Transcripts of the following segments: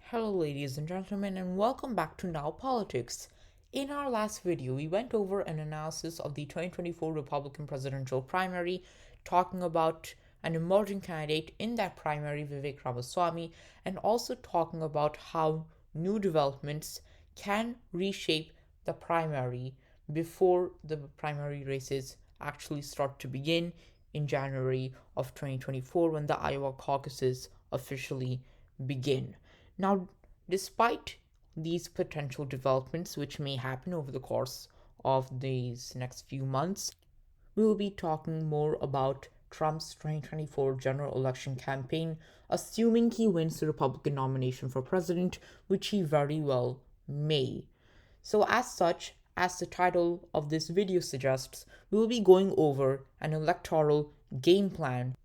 Hello, ladies and gentlemen, and welcome back to Now Politics. In our last video, we went over an analysis of the 2024 Republican presidential primary, talking about an emerging candidate in that primary, Vivek Ramaswamy, and also talking about how new developments can reshape the primary before the primary races actually start to begin in January of 2024 when the Iowa caucuses officially begin. Now, despite these potential developments, which may happen over the course of these next few months, we will be talking more about Trump's 2024 general election campaign, assuming he wins the Republican nomination for president, which he very well may. So, as such, as the title of this video suggests, we will be going over an electoral game plan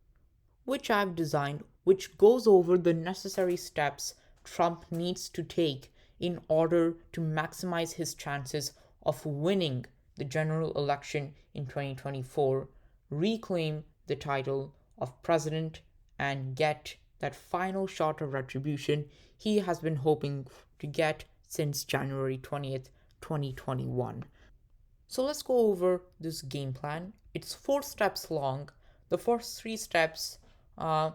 which I've designed, which goes over the necessary steps Trump needs to take in order to maximize his chances of winning the general election in 2024, reclaim the title of president, and get that final shot of retribution he has been hoping to get since January 20th, 2021. So let's go over this game plan. It's 4 steps long. The first 3 steps uh,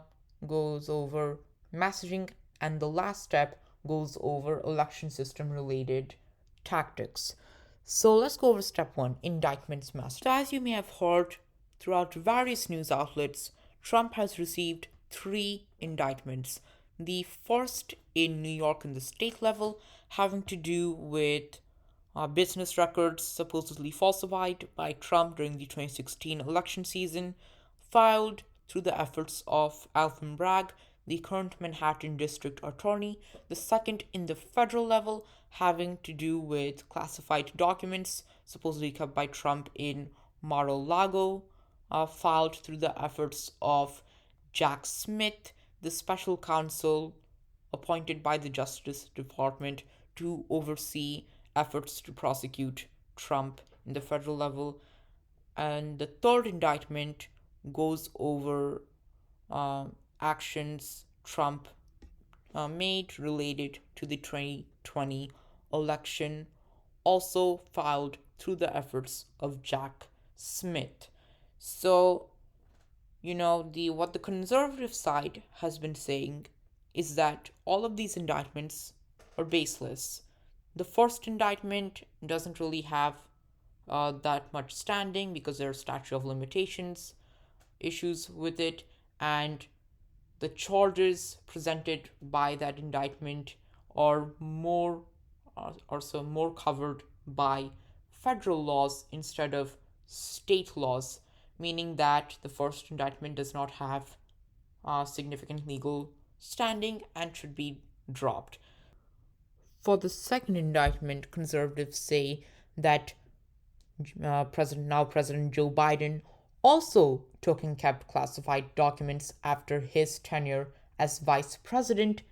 goes over messaging, and the last step goes over election system related tactics. So let's go over step one, indictments message. So as you may have heard throughout various news outlets, Trump has received 3 indictments. The first in New York in the state level, having to do with business records supposedly falsified by Trump during the 2016 election season, filed through the efforts of Alvin Bragg, the current Manhattan District Attorney. The second in the federal level, having to do with classified documents supposedly kept by Trump in Mar-a-Lago, filed through the efforts of Jack Smith, the special counsel appointed by the Justice Department to oversee efforts to prosecute Trump in the federal level. And the third indictment goes over uh, actions Trump made related to the 2020 election, also filed through the efforts of Jack Smith. So, the what the conservative side has been saying is that all of these indictments are baseless. The first indictment doesn't really have that much standing because there are statute of limitations issues with it, and the charges presented by that indictment are more also more covered by federal laws instead of state laws, meaning that the first indictment does not have significant legal standing and should be dropped. For the second indictment, conservatives say that President Joe Biden also took and kept classified documents after his tenure as vice president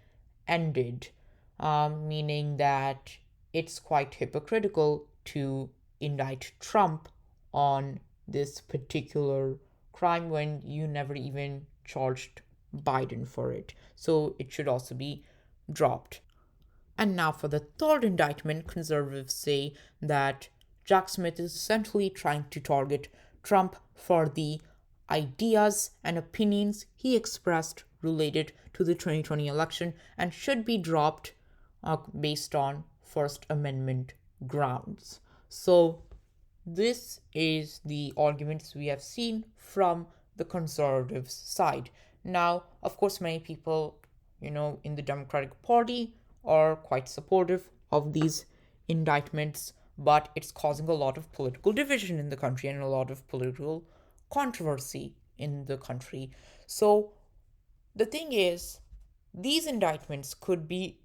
ended, meaning that it's quite hypocritical to indict Trump on this particular crime when you never even charged Biden for it. So it should also be dropped. And now for the third indictment, conservatives say that Jack Smith is essentially trying to target Trump for the ideas and opinions he expressed related to the 2020 election and should be dropped based on First Amendment grounds. So, this is the arguments we have seen from the conservatives' side. Now, of course, many people, in the Democratic Party are quite supportive of these indictments, but it's causing a lot of political division in the country and a lot of political controversy in the country. So, the thing is, these indictments could be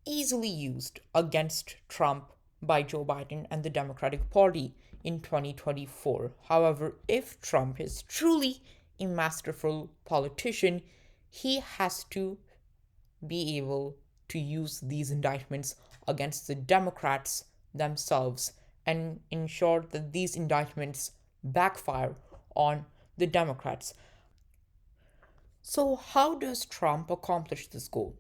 easily used against Trump by Joe Biden and the Democratic Party in 2024. However, if Trump is truly a masterful politician, he has to be able to use these indictments against the Democrats themselves and ensure that these indictments backfire on the Democrats. So, how does Trump accomplish this goal?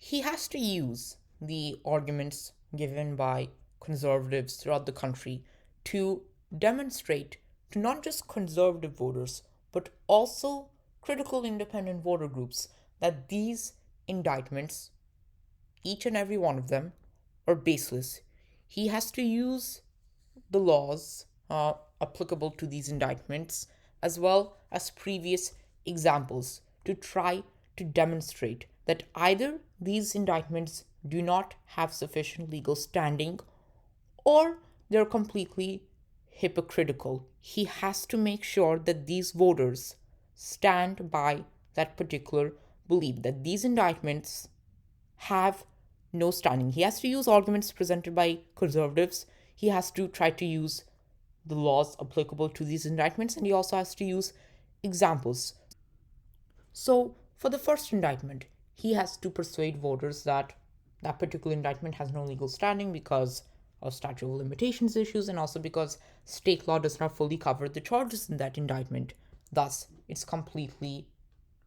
he has to use the arguments given by conservatives throughout the country to demonstrate to not just conservative voters, but also critical independent voter groups that these indictments, each and every one of them, are baseless. He has to use the laws applicable to these indictments as well as previous examples to try to demonstrate that either these indictments do not have sufficient legal standing or they're completely hypocritical. He has to make sure that these voters stand by that particular belief, that these indictments have no standing. He has to use arguments presented by conservatives. He has to try to use the laws applicable to these indictments, and he also has to use examples. So, for the first indictment, he has to persuade voters that that particular indictment has no legal standing because of statute of limitations issues and also because state law does not fully cover the charges in that indictment. Thus, it's completely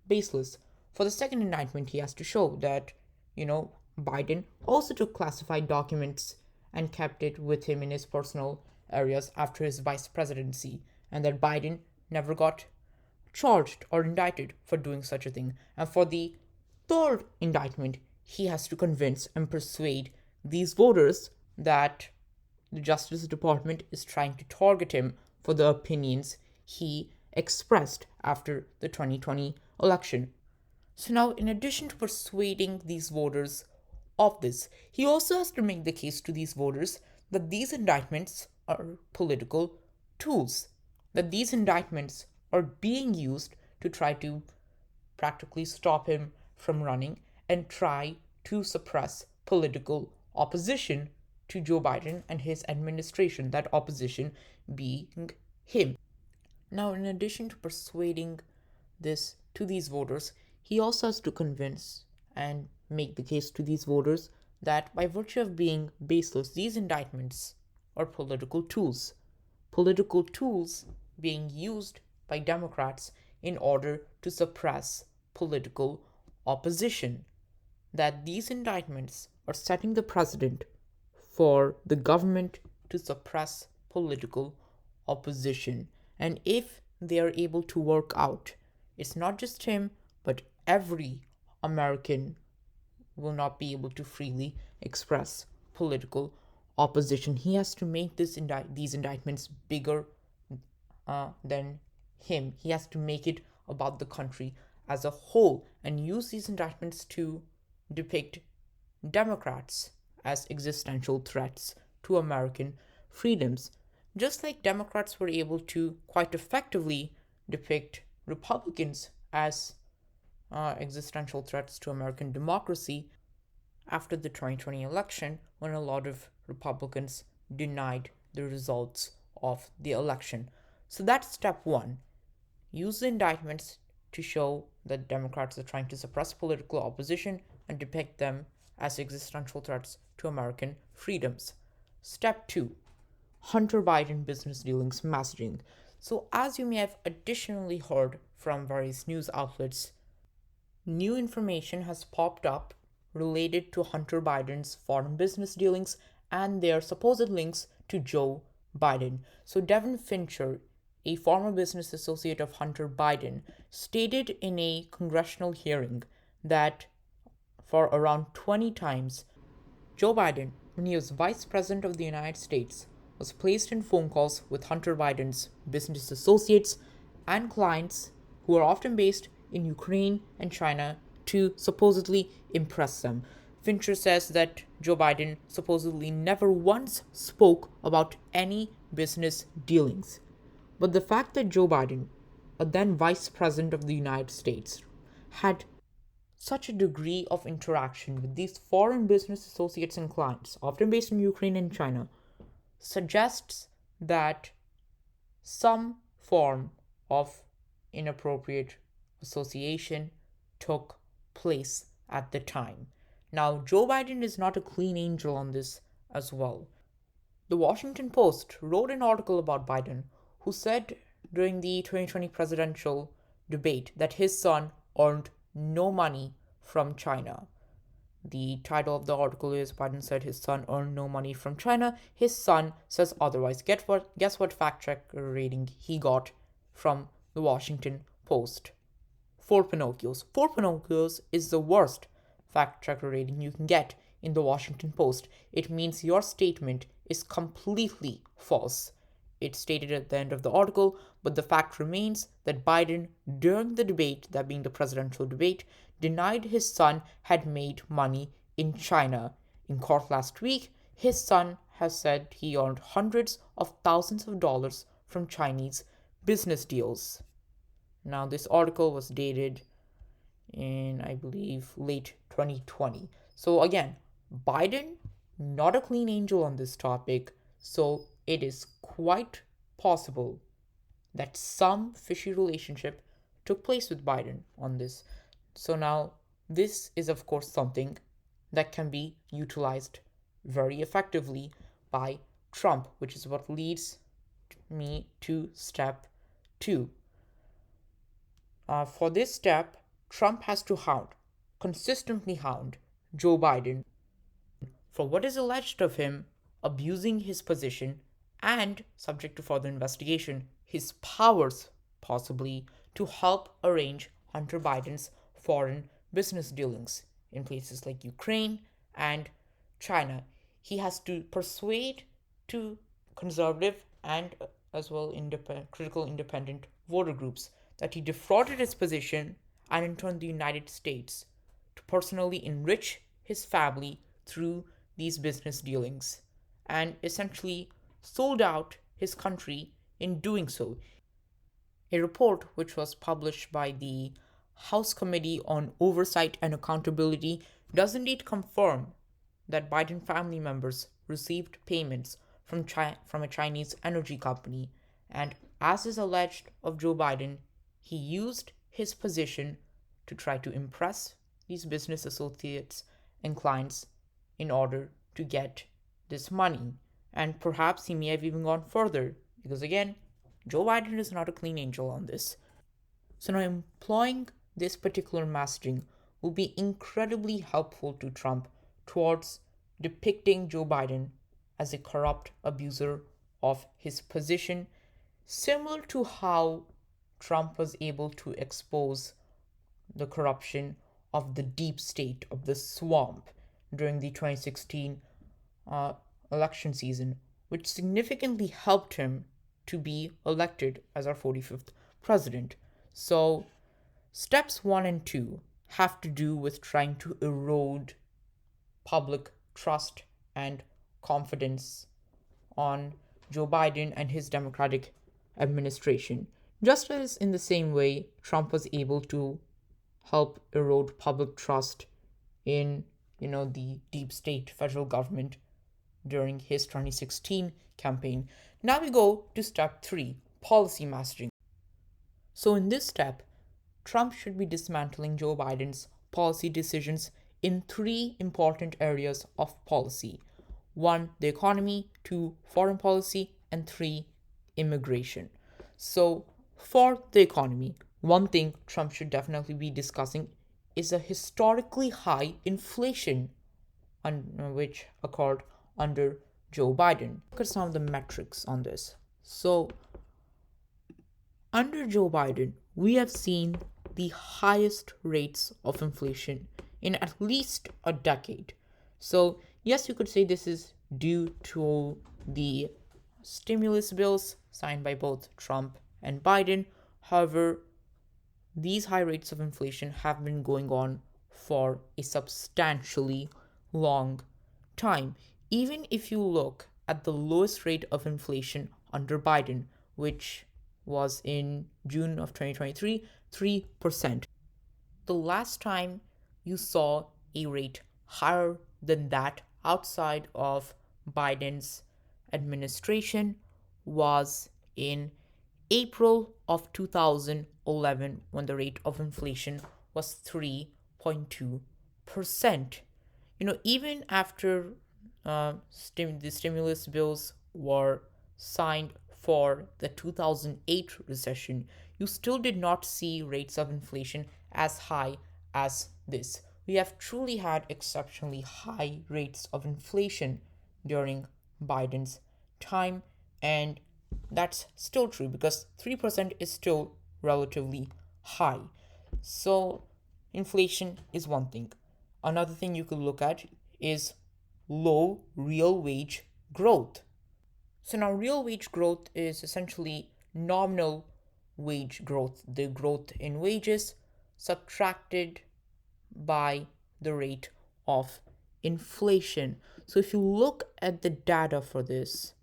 baseless. For the second indictment, he has to show that, Biden also took classified documents and kept it with him in his personal areas after his vice presidency, and that Biden never got charged or indicted for doing such a thing. And for the third indictment, he has to convince and persuade these voters that the Justice Department is trying to target him for the opinions he expressed after the 2020 election. So now, in addition to persuading these voters of this, he also has to make the case to these voters that these indictments are political tools, that these indictments are being used to try to practically stop him from running and try to suppress political opposition to Joe Biden and his administration, that opposition being him. Now, in addition to persuading this to these voters, he also has to convince and make the case to these voters that by virtue of being baseless, these indictments are political tools being used by Democrats in order to suppress political opposition, that these indictments are setting the precedent for the government to suppress political opposition. And if they are able to work out, it's not just him, but every American will not be able to freely express political opposition. He has to make these indictments bigger than him. He has to make it about the country as a whole and use these indictments to depict Democrats as existential threats to American freedoms. Just like Democrats were able to quite effectively depict Republicans as existential threats to American democracy after the 2020 election, when a lot of Republicans denied the results of the election. So that's step one. Use the indictments to show that Democrats are trying to suppress political opposition and depict them as existential threats to American freedoms. Step two, Hunter Biden business dealings messaging. So, as you may have additionally heard from various news outlets, new information has popped up related to Hunter Biden's foreign business dealings and their supposed links to Joe Biden. So, Devin Fincher, a former business associate of Hunter Biden, stated in a congressional hearing that for around 20 times, Joe Biden, when he was Vice President of the United States, was placed in phone calls with Hunter Biden's business associates and clients who are often based in Ukraine and China to supposedly impress them. Fincher says that Joe Biden supposedly never once spoke about any business dealings. But the fact that Joe Biden, a then Vice President of the United States, had such a degree of interaction with these foreign business associates and clients, often based in Ukraine and China, suggests that some form of inappropriate association took place at the time. Now, Joe Biden is not a clean angel on this as well. The Washington Post wrote an article about Biden, who said during the 2020 presidential debate that his son earned no money from China. The title of the article is Biden said his son earned no money from China. His son says otherwise. Guess what fact check rating he got from the Washington Post? Four Pinocchios. Four Pinocchios is the worst fact checker rating you can get in the Washington Post. It means your statement is completely false. It's stated at the end of the article, but the fact remains that Biden, during the debate, that being the presidential debate, denied his son had made money in China. In court last week, his son has said he earned hundreds of thousands of dollars from Chinese business deals. Now, this article was dated in, I believe, late 2020. So, again, Biden, not a clean angel on this topic. So, it is quite possible that some fishy relationship took place with Biden on this. So, now this is, of course, something that can be utilized very effectively by Trump, which is what leads me to step two. For this step, Trump has to consistently hound Joe Biden for what is alleged of him abusing his position and, subject to further investigation, his powers possibly to help arrange Hunter Biden's foreign business dealings in places like Ukraine and China. He has to persuade to conservative and as well critical independent voter groups that he defrauded his position and in turn the United States to personally enrich his family through these business dealings and essentially sold out his country in doing so. A report which was published by the House Committee on Oversight and Accountability does indeed confirm that Biden family members received payments from a Chinese energy company, and as is alleged of Joe Biden, he used his position to try to impress these business associates and clients in order to get this money. And perhaps he may have even gone further, because again, Joe Biden is not a clean angel on this. So now employing this particular messaging will be incredibly helpful to Trump towards depicting Joe Biden as a corrupt abuser of his position, similar to how Trump was able to expose the corruption of the deep state, of the swamp, during the 2016 election season, which significantly helped him to be elected as our 45th president. So, steps 1 and 2 have to do with trying to erode public trust and confidence on Joe Biden and his Democratic administration. Just as in the same way, Trump was able to help erode public trust in, the deep state federal government during his 2016 campaign. Now we go to step 3, policy messaging. So in this step, Trump should be dismantling Joe Biden's policy decisions in 3 important areas of policy. 1, the economy, 2, foreign policy, and 3, immigration. So for the economy, one thing Trump should definitely be discussing is a historically high inflation which occurred under Joe Biden. Look at some of the metrics on this. So under Joe Biden, we have seen the highest rates of inflation in at least a decade. So yes, you could say this is due to the stimulus bills signed by both Trump and Biden. However, these high rates of inflation have been going on for a substantially long time. Even if you look at the lowest rate of inflation under Biden, which was in June of 2023, 3%. The last time you saw a rate higher than that outside of Biden's administration was in April of 2011, when the rate of inflation was 3.2%. Even after the stimulus bills were signed for the 2008 recession, you still did not see rates of inflation as high as this. we have truly had exceptionally high rates of inflation during Biden's time, and that's still true because 3% is still relatively high. So, inflation is one thing. Another thing you could look at is low real wage growth. So, now real wage growth is essentially nominal wage growth, the growth in wages subtracted by the rate of inflation. So, if you look at the data for this,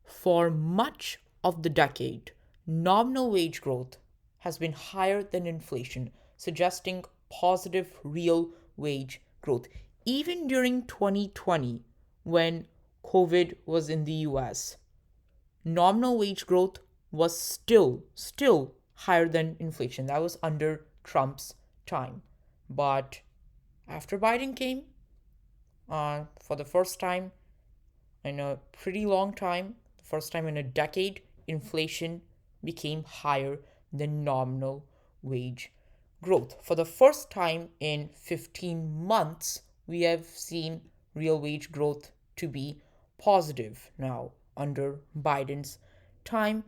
for much of the decade, nominal wage growth has been higher than inflation, suggesting positive real wage growth. Even during 2020, when COVID was in the US, nominal wage growth was still higher than inflation. That was under Trump's time. But after Biden came, for the first time in a pretty long time, the first time in a decade, inflation became higher than nominal wage growth. For the first time in 15 months, we have seen real wage growth to be positive now under Biden's time.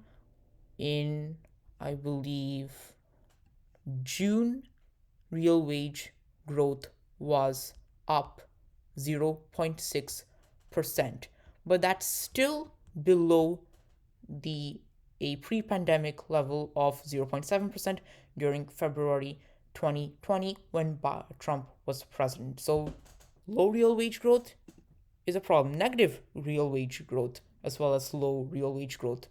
In, I believe, June, real wage growth was up 0.6%, but that's still below the a pre-pandemic level of 0.7% during February 2020 when Trump was president. So low real wage growth is a problem. Negative real wage growth as well as low real wage growth.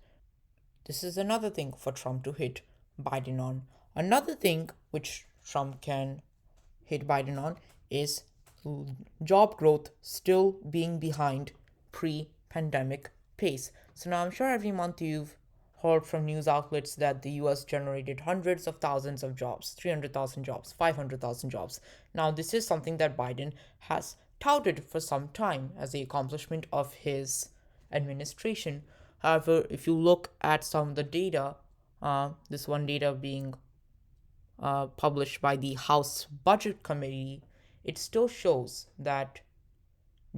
This is another thing for Trump to hit Biden on. Another thing which Trump can hit Biden on is job growth still being behind pre pandemic pace. So now I'm sure every month you've heard from news outlets that the US generated hundreds of thousands of jobs, 300,000 jobs, 500,000 jobs. Now, this is something that Biden has touted for some time as the accomplishment of his administration. However, if you look at some of the data, this one data being published by the House Budget Committee, it still shows that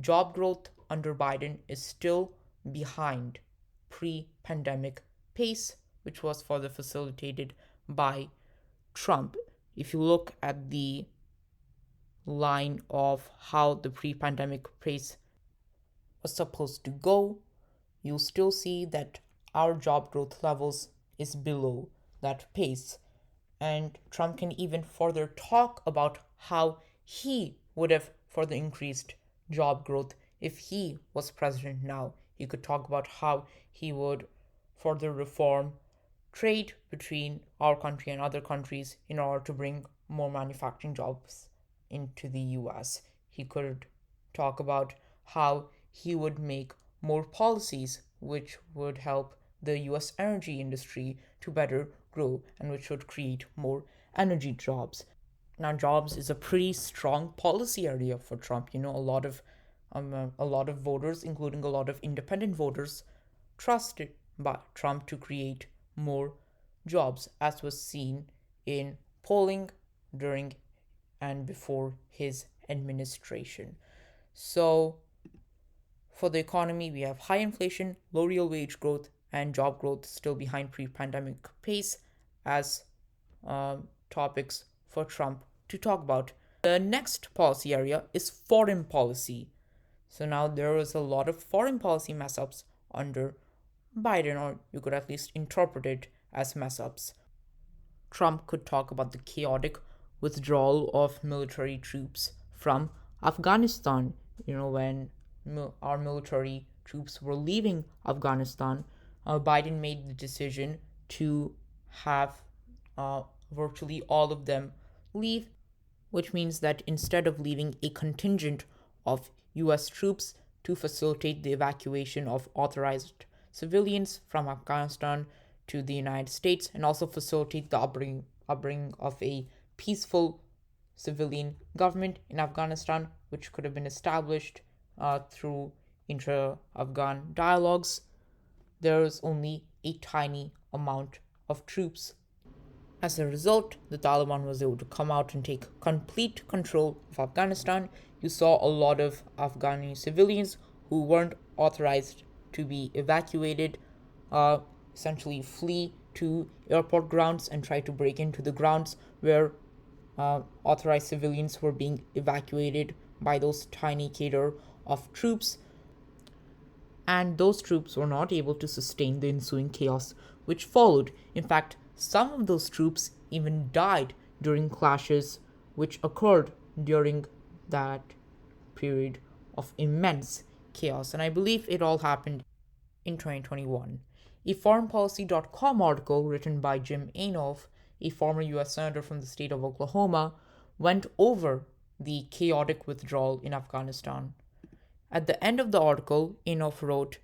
job growth under Biden is still behind pre pandemic pace, which was further facilitated by Trump. If you look at the line of how the pre pandemic pace was supposed to go, you'll still see that our job growth levels is below that pace. And Trump can even further talk about how he would have further increased job growth if he was president now. He could talk about how he would further reform trade between our country and other countries in order to bring more manufacturing jobs into the US. He could talk about how he would make more policies which would help the US energy industry to better grow and which would create more energy jobs. Now, jobs is a pretty strong policy area for Trump. You know, a lot of voters, including a lot of independent voters, trusted by Trump to create more jobs, as was seen in polling during and before his administration. So, for the economy, we have high inflation, low real wage growth, and job growth still behind pre pandemic pace as topics for Trump to talk about. The next policy area is foreign policy. So now there is a lot of foreign policy mess ups under Biden, or you could at least interpret it as mess ups. Trump could talk about the chaotic withdrawal of military troops from Afghanistan. You know, when our military troops were leaving Afghanistan, Biden made the decision to have virtually all of them leave, which means that instead of leaving a contingent of US troops to facilitate the evacuation of authorized civilians from Afghanistan to the United States and also facilitate the upbringing of a peaceful civilian government in Afghanistan, which could have been established through intra Afghan dialogues, there is only a tiny amount of troops As a result, the Taliban was able to come out and take complete control of Afghanistan. You saw a lot of Afghani civilians who weren't authorized to be evacuated, uh, essentially flee to airport grounds and try to break into the grounds where authorized civilians were being evacuated by those tiny cadre of troops, and those troops were not able to sustain the ensuing chaos which followed. In fact, some of those troops even died during clashes which occurred during that period of immense chaos. And I believe it all happened in 2021. A foreignpolicy.com article written by Jim Anoff, a former US Senator from the state of Oklahoma, went over the chaotic withdrawal in Afghanistan. At the end of the article, Anoff wrote,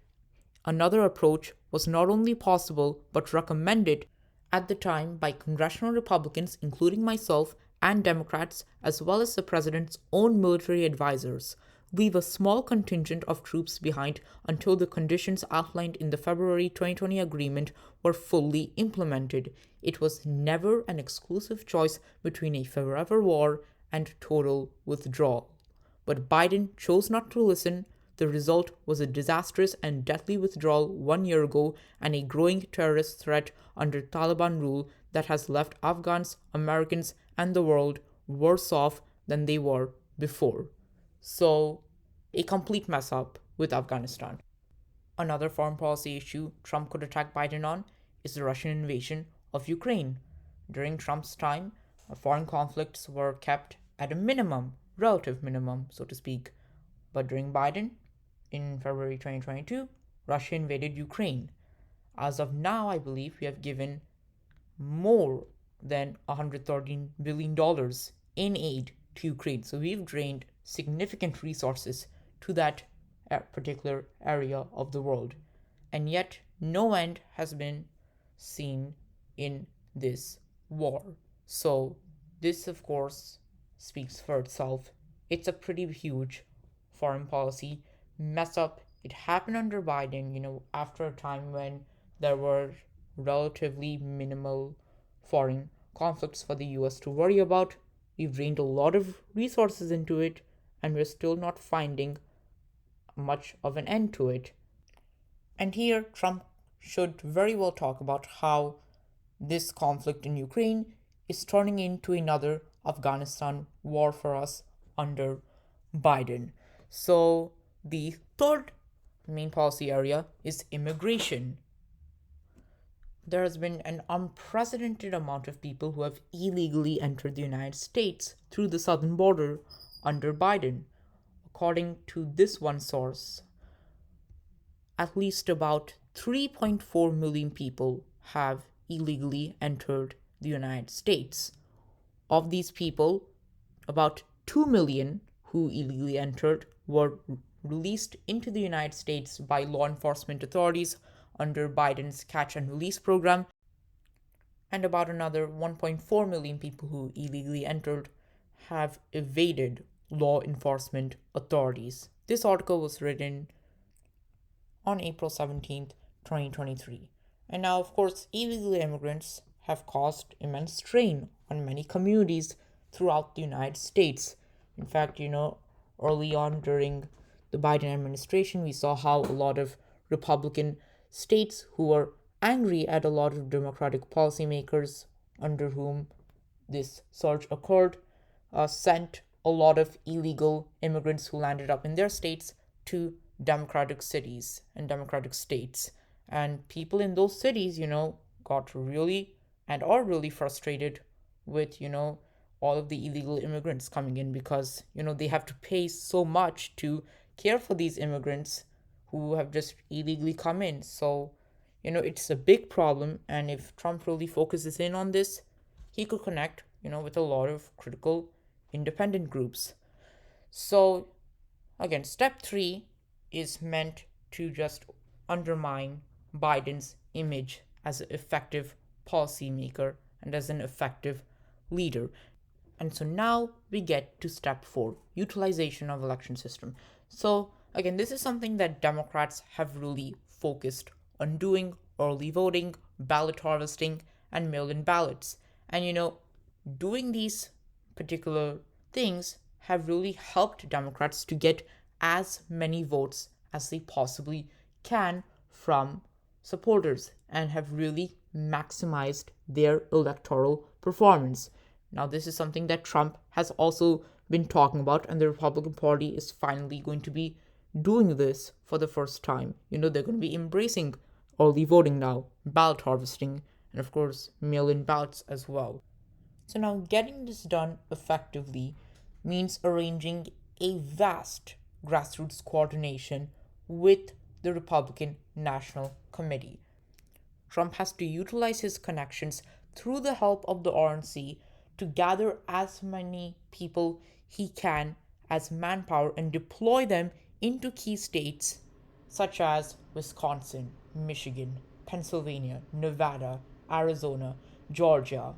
another approach was not only possible but recommended at the time by congressional Republicans, including myself, and Democrats, as well as the president's own military advisors. Leave a small contingent of troops behind until the conditions outlined in the February 2020 agreement were fully implemented. It was never an exclusive choice between a forever war and total withdrawal. But Biden chose not to listen. The result was a disastrous and deadly withdrawal 1 year ago and a growing terrorist threat under Taliban rule that has left Afghans, Americans, and the world worse off than they were before. So, a complete mess up with Afghanistan. Another foreign policy issue Trump could attack Biden on is the Russian invasion of Ukraine. During Trump's time, foreign conflicts were kept at a minimum, relative minimum, so to speak. But during Biden, in February 2022, Russia invaded Ukraine. As of now, I believe we have given more than $113 billion in aid to Ukraine. So we've drained significant resources to that particular area of the world. And yet, no end has been seen in this war. So, this, of course, speaks for itself. It's a pretty huge foreign policy mess up. It happened under Biden, after a time when there were relatively minimal foreign conflicts for the US to worry about. We've drained a lot of resources into it, and we're still not finding much of an end to it. And here, Trump should very well talk about how this conflict in Ukraine is turning into another Afghanistan war for us under Biden. So, the third main policy area is immigration. There has been an unprecedented amount of people who have illegally entered the United States through the southern border under Biden. According to this one source, at least about 3.4 million people have illegally entered the United States. Of these people, about 2 million who illegally entered were released into the United States by law enforcement authorities under Biden's catch and release program, and about another 1.4 million people who illegally entered have evaded law enforcement authorities. This article was written on April 17th, 2023. And now, of course, illegal immigrants have caused immense strain on many communities throughout the United States. In fact, early on during the Biden administration, we saw how a lot of Republican states who were angry at a lot of Democratic policymakers under whom this surge occurred sent a lot of illegal immigrants who landed up in their states to Democratic cities and Democratic states. And people in those cities, got really and are really frustrated with, all of the illegal immigrants coming in because, they have to pay so much to care for these immigrants who have just illegally come in. So, it's a big problem. And if Trump really focuses in on this, he could connect, with a lot of critical independent groups. So, again, step 3 is meant to just undermine Biden's image as an effective policymaker and as an effective leader. And so now we get to step 4, utilization of election system. So again, this is something that Democrats have really focused on doing: early voting, ballot harvesting, and mail-in ballots. And doing these particular things have really helped Democrats to get as many votes as they possibly can from supporters and have really maximized their electoral performance. Now, this is something that Trump has also been talking about, and the Republican Party is finally going to be doing this for the first time. They're going to be embracing early voting now, ballot harvesting, and of course, mail in ballots as well. So, now getting this done effectively means arranging a vast grassroots coordination with the Republican National Committee. Trump has to utilize his connections through the help of the RNC to gather as many people he can as manpower and deploy them into key states such as Wisconsin, Michigan, Pennsylvania, Nevada, Arizona, Georgia,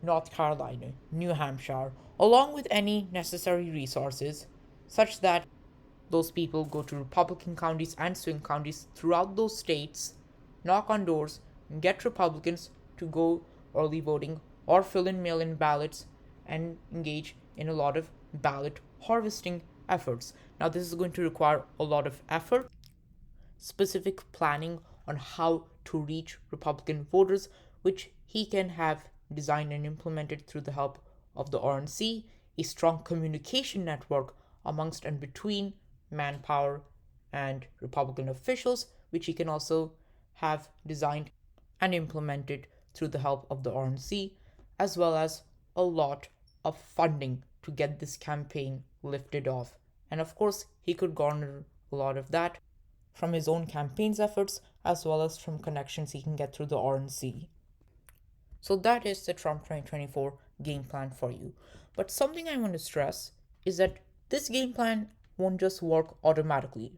North Carolina, New Hampshire, along with any necessary resources, such that those people go to Republican counties and swing counties throughout those states, knock on doors, and get Republicans to go early voting or fill in mail in ballots and engage in a lot of ballot harvesting efforts. Now, this is going to require a lot of effort, specific planning on how to reach Republican voters, which he can have designed and implemented through the help of the RNC, a strong communication network amongst and between manpower and Republican officials, which he can also have designed and implemented through the help of the RNC, as well as a lot of funding to get this campaign lifted off. And of course, he could garner a lot of that from his own campaign's efforts as well as from connections he can get through the RNC. So that is the Trump 2024 game plan for you. But something I want to stress is that this game plan won't just work automatically.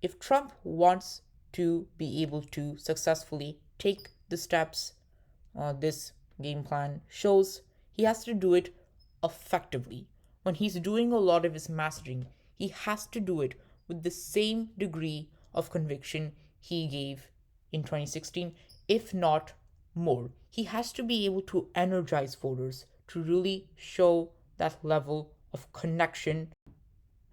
If Trump wants to be able to successfully take the steps this game plan shows, he has to do it effectively. When he's doing a lot of his messaging, he has to do it with the same degree of conviction he gave in 2016, if not more. He has to be able to energize voters to really show that level of connection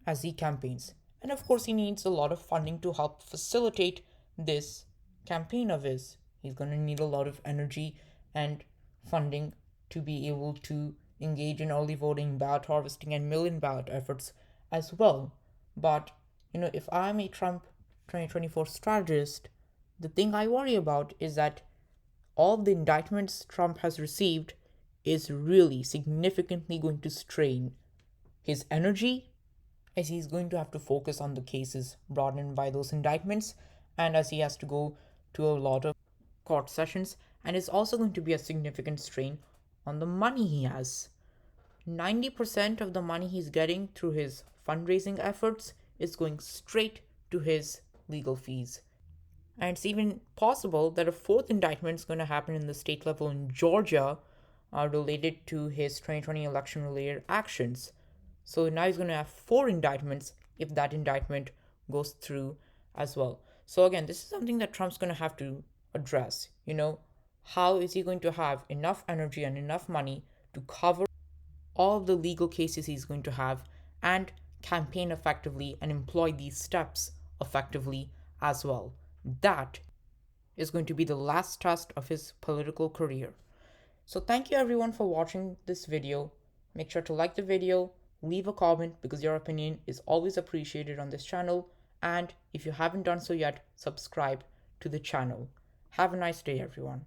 as he campaigns. And of course, he needs a lot of funding to help facilitate this campaign of his. He's going to need a lot of energy and funding to be able to engage in early voting, ballot harvesting, and mail in ballot efforts as well. But, if I'm a Trump 2024 strategist, the thing I worry about is that all the indictments Trump has received is really significantly going to strain his energy, as he's going to have to focus on the cases brought in by those indictments, and as he has to go to a lot of court sessions, and it's also going to be a significant strain on the money he has. 90% of the money he's getting through his fundraising efforts is going straight to his legal fees. And it's even possible that a fourth indictment is going to happen in the state level in Georgia related to his 2020 election related actions. So now he's going to have four indictments if that indictment goes through as well. So again, this is something that Trump's going to have to address. How is he going to have enough energy and enough money to cover all of the legal cases he's going to have and campaign effectively and employ these steps effectively as well? That is going to be the last test of his political career. So thank you everyone for watching this video. Make sure to like the video, leave a comment because your opinion is always appreciated on this channel, and if you haven't done so yet, subscribe to the channel. Have a nice day, everyone.